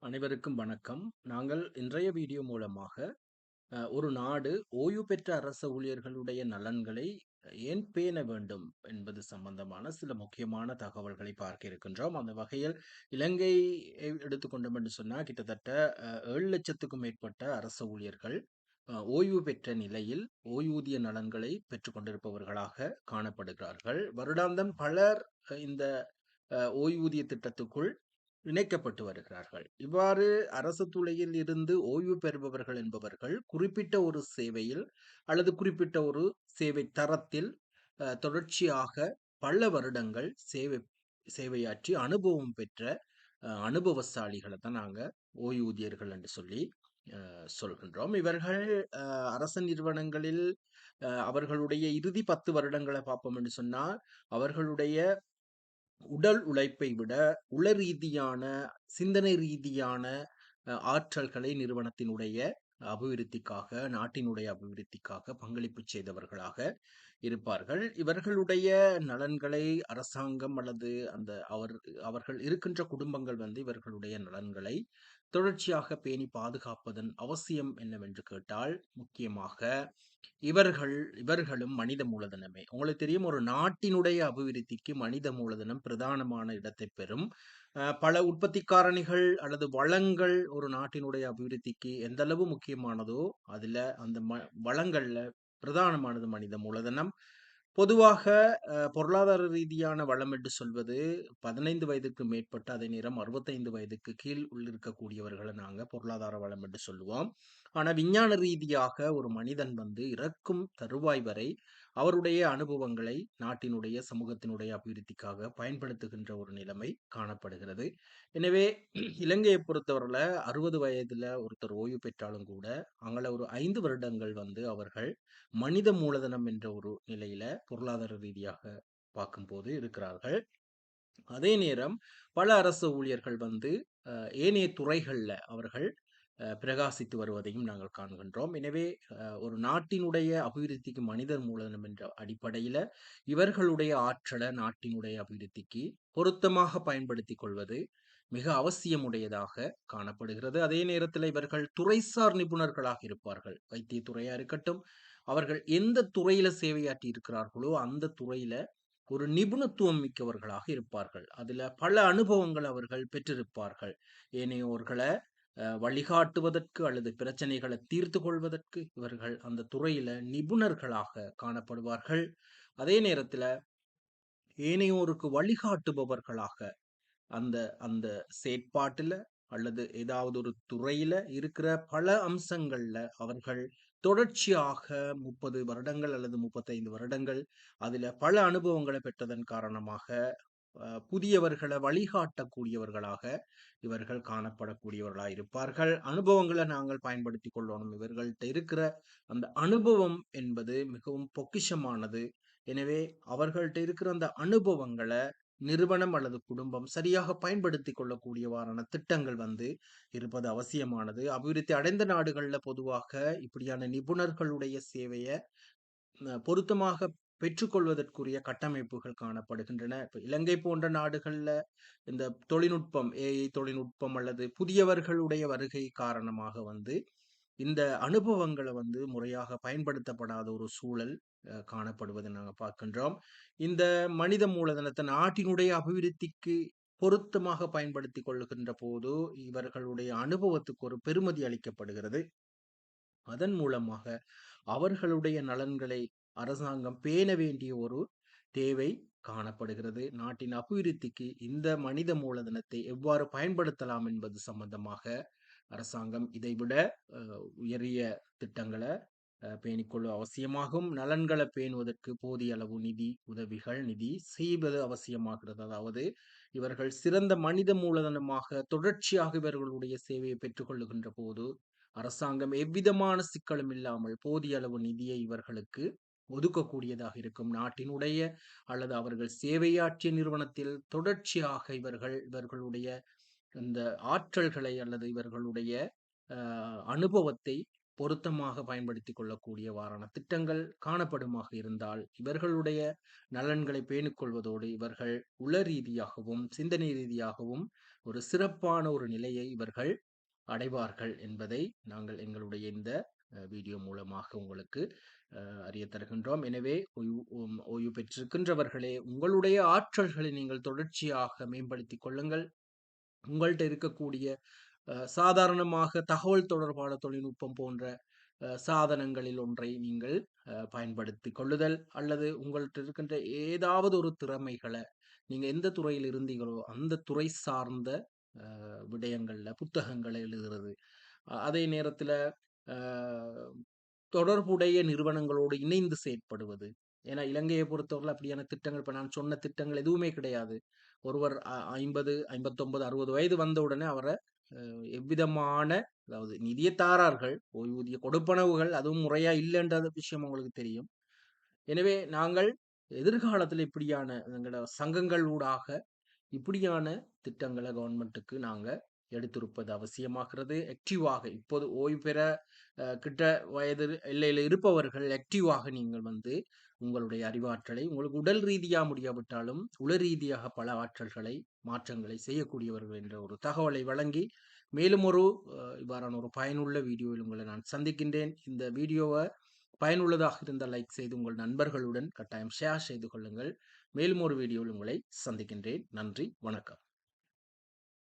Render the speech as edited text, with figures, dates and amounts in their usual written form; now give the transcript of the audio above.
அனைவருக்கும் வணக்கம். நாங்கள் இன்றைய வீடியோ மூலமாக ஒரு நாடு ஓய்வு பெற்ற அரச ஊழியர்களுடைய நலன்களை ஏன் பேண வேண்டும் என்பது சம்பந்தமான சில முக்கியமான தகவல்களை பார்க்க இருக்கின்றோம். அந்த வகையில் இலங்கையை எடுத்துக்கொண்டோம் என்று சொன்னால் கிட்டத்தட்ட 7,00,000க்கும் மேற்பட்ட அரச ஊழியர்கள் ஓய்வு பெற்ற நிலையில் ஓய்வூதிய நலன்களை பெற்றுக் கொண்டிருப்பவர்களாக காணப்படுகிறார்கள். வருடாந்தம் பலர் இந்த ஓய்வூதிய திட்டத்துக்குள் இணைக்கப்பட்டு வருகிறார்கள். இவ்வாறு அரசு துறையில் இருந்து ஓய்வு பெறுபவர்கள் என்பவர்கள் குறிப்பிட்ட ஒரு சேவையில் அல்லது குறிப்பிட்ட ஒரு சேவை தரத்தில் தொடர்ச்சியாக பல வருடங்கள் சேவையாற்றி அனுபவம் பெற்ற அனுபவசாலிகளை தான் நாங்க ஓய்வூதியர்கள் என்று சொல்லி சொல்கின்றோம். இவர்கள் அரச நிறுவனங்களில் அவர்களுடைய இறுதி 10 வருடங்களை பார்ப்போம் என்று சொன்னால் அவர்களுடைய உடல் உழைப்பை விட உள ரீதியான, சிந்தனை ரீதியான ஆற்றல்களை நிறுவனத்தினுடைய அபிவிருத்திக்காக, நாட்டினுடைய அபிவிருத்திக்காக பங்களிப்பு செய்தவர்களாக இருப்பார்கள். இவர்களுடைய நலன்களை அரசாங்கம் அல்லது அவர்கள் இருக்கின்ற குடும்பங்கள் வந்து இவர்களுடைய நலன்களை தொடர்ச்சியாக பேணி பாதுகாப்பதன் அவசியம் என்னவென்று கேட்டால், முக்கியமாக இவர்களும் மனித மூலதனமே. உங்களுக்கு தெரியும் ஒரு நாட்டினுடைய அபிவிருத்திக்கு மனித மூலதனம் பிரதானமான இடத்தை பெறும். பல உற்பத்தி காரணிகள் அல்லது வளங்கள் ஒரு நாட்டினுடைய அபிவிருத்திக்கு எந்த அளவு முக்கியமானதோ, அதுல அந்த வளங்கள்ல பிரதானமானது மனித மூலதனம். பொதுவாக பொருளாதார ரீதியான வளம் என்று சொல்வது 15 வயதுக்கு மேற்பட்ட அதே நேரம் 65 வயதுக்கு கீழ் இருக்கக்கூடியவர்களை நாங்க பொருளாதார வளம் என்று சொல்லுவோம். ஆனா விஞ்ஞான ரீதியாக ஒரு மனிதன் வந்து இறக்கும் தருவாய் வரை அவருடைய அனுபவங்களை நாட்டினுடைய சமூகத்தினுடைய அபிவிருத்திக்காக பயன்படுத்துகின்ற ஒரு நிலைமை காணப்படுகிறது. எனவே இலங்கையை பொறுத்தவரையில 60 வயதுல ஒருத்தர் ஓய்வு பெற்றாலும் கூட அங்கள ஒரு 5 வருடங்கள் வந்து அவர்கள் மனித மூலதனம் என்ற ஒரு நிலையில பொருளாதார ரீதியாக பார்க்கும்போது இருக்கிறார்கள். அதே நேரம் பல அரசு ஊழியர்கள் வந்து ஏனைய துறைகள்ல அவர்கள் பிரகாசித்து வருவதையும் நாங்கள் காண்கின்றோம். எனவே ஒரு நாட்டினுடைய அபிவிருத்திக்கு மனிதர் மூலதனம் என்ற அடிப்படையில இவர்களுடைய ஆற்றலை நாட்டினுடைய அபிவிருத்திக்கு பொருத்தமாக பயன்படுத்திக் கொள்வது மிக அவசியமுடையதாக காணப்படுகிறது. அதே நேரத்தில் இவர்கள் துறைசார் நிபுணர்களாக இருப்பார்கள். வைத்தியத்துறையா இருக்கட்டும், அவர்கள் எந்த துறையில சேவையாற்றி இருக்கிறார்களோ அந்த துறையில ஒரு நிபுணத்துவம் மிக்கவர்களாக இருப்பார்கள். அதுல பல அனுபவங்கள் அவர்கள் பெற்றிருப்பார்கள். ஏனையோர்களை வழிகாட்டுவதற்கு அல்லது பிரச்சனைகளை தீர்த்து கொள்வதற்கு இவர்கள் அந்த துறையில நிபுணர்களாக காணப்படுவார்கள். அதே நேரத்துல ஏனையோருக்கு வழிகாட்டுபவர்களாக அந்த அந்த செயற்பாட்டுல அல்லது ஏதாவது ஒரு துறையில இருக்கிற பல அம்சங்கள்ல அவர்கள் தொடர்ச்சியாக 30 வருடங்கள் அல்லது 35 வருடங்கள் அதுல பல அனுபவங்களை பெற்றதன் காரணமாக புதியவர்களை வழிகாட்டக்கூடியவர்களாக இவர்கள் காணப்படக்கூடியவர்களாக இருப்பார்கள். அனுபவங்களை நாங்கள் பயன்படுத்திக் கொள்ளணும். இவர்கள்ட்ட இருக்கிற அந்த அனுபவம் என்பது மிகவும் பொக்கிஷமானது. எனவே அவர்கள்ட்ட இருக்கிற அந்த அனுபவங்களை நிறுவனம் அல்லது குடும்பம் சரியாக பயன்படுத்திக் கொள்ளக்கூடியவாறான திட்டங்கள் வந்து இருப்பது அவசியமானது. அபிவிருத்தி அடைந்த நாடுகள்ல பொதுவாக இப்படியான நிபுணர்களுடைய சேவையை பொருத்தமாக பெற்றுக்கொள்வதற்குரிய கட்டமைப்புகள் காணப்படுகின்றன. இப்ப இலங்கை போன்ற நாடுகள்ல இந்த தொழில்நுட்பம், ஏஐ தொழில்நுட்பம் அல்லது புதியவர்களுடைய வருகை காரணமாக வந்து இந்த அனுபவங்களை வந்து முறையாக பயன்படுத்தப்படாத ஒரு சூழல் காணப்படுவதை நாங்கள் பார்க்கின்றோம். இந்த மனித மூலதனத்தை நாட்டினுடைய அபிவிருத்திக்கு பொருத்தமாக பயன்படுத்திக் கொள்ளுகின்ற போது இவர்களுடைய அனுபவத்துக்கு ஒரு பெருமதி அளிக்கப்படுகிறது. அதன் மூலமாக அவர்களுடைய நலன்களை அரசாங்கம் பேண வேண்டிய ஒரு தேவை காணப்படுகிறது. நாட்டின் அபிவிருத்திக்கு இந்த மனித மூலதனத்தை எவ்வாறு பயன்படுத்தலாம் என்பது சம்பந்தமாக அரசாங்கம் இதைவிட உயரிய திட்டங்களை பேணிக்கொள்ள அவசியமாகும். நலன்களை பேணுவதற்கு போதிய அளவு நிதி செய்வது அவசியமாகிறது. அதாவது இவர்கள் சிறந்த மனித மூலதனமாக தொடர்ச்சியாக இவர்களுடைய சேவையை பெற்றுக்கொள்ளுகின்ற போது அரசாங்கம் எவ்விதமான சிக்கலும் இல்லாமல் போதிய அளவு நிதியை இவர்களுக்கு ஒதுக்கக்கூடியதாக இருக்கும். நாட்டினுடைய அல்லது அவர்கள் சேவையாற்றிய நிறுவனத்தில் தொடர்ச்சியாக இவர்களுடைய இந்த ஆற்றல்களை அல்லது இவர்களுடைய அனுபவத்தை பொருத்தமாக பயன்படுத்திக் கொள்ளக்கூடியவாறான திட்டங்கள் காணப்படுமாக இருந்தால், இவர்களுடைய நலன்களை பேணிக் கொள்வதோடு, இவர்கள் உள ரீதியாகவும், சிந்தனை ரீதியாகவும் ஒரு சிறப்பான ஒரு நிலையை இவர்கள் அடைவார்கள் என்பதை நாங்கள் எங்களுடைய இந்த வீடியோ மூலமாக உங்களுக்கு அறியத் தருகின்றோம். எனவே ஓய்வு பெற்றிருக்கின்றவர்களே, உங்களுடைய ஆற்றல்களை நீங்கள் தொடர்ச்சியாக மேம்படுத்திக் கொள்ளுங்கள். உங்கள்ட்ட இருக்கக்கூடிய சாதாரணமாக தகவல் தொடர்பான தொழில்நுட்பம் போன்ற சாதனங்களில் ஒன்றை நீங்கள் பயன்படுத்திக் கொள்ளுதல், அல்லது உங்கள்ட்ட இருக்கின்ற ஏதாவது ஒரு திறமைகளை நீங்க எந்த துறையில் இருந்தீங்களோ அந்த துறை சார்ந்த விடயங்கள்ல புத்தகங்களை எழுதுறது. அதே நேரத்துல அ தொடர்புடைய நிறுவனங்களோடு இணைந்து செயற்படுவது. ஏன்னா இலங்கையை பொறுத்தவரையில அப்படியான திட்டங்கள், இப்ப நான் சொன்ன திட்டங்கள் எதுவுமே கிடையாது. ஒருவர் 50, 59, 60 வயது வந்தவுடனே அவர எவ்விதமான, அதாவது நிதிய தாரார்கள், ஓய்வூதிய கொடுப்பனவுகள் அதுவும் முறையா இல்லன்ற விஷயம் உங்களுக்கு தெரியும். எனவே நாங்கள் எதிர்காலத்துல இப்படியான எங்களோட சங்கங்கள் ஊடாக இப்படியான திட்டங்கள கவர்ன்மென்ட்டுக்கு நாங்க எடுத்திருப்பது அவசியமாகிறது. ஆக்டிவாக இப்போது ஓய்வு பெற கிட்ட வயது எல்லையில இருப்பவர்கள் ஆக்டிவாக நீங்கள் வந்து உங்களுடைய அறிவாற்றலை, உங்களுக்கு உடல் ரீதியா முடியாவிட்டாலும் உள ரீதியாக பல ஆற்றல்களை, மாற்றங்களை செய்யக்கூடியவர்கள் என்ற ஒரு தகவலை வழங்கி, மேலும் ஒரு இவ்வாறான ஒரு பயனுள்ள வீடியோவில் உங்களை நான் சந்திக்கின்றேன். இந்த வீடியோவ பயனுள்ளதாக இருந்தால் லைக் செய்து உங்கள் நண்பர்களுடன் கட்டாயம் ஷேர் செய்து கொள்ளுங்கள். மேலும் ஒரு வீடியோவில் உங்களை சந்திக்கின்றேன். நன்றி, வணக்கம்.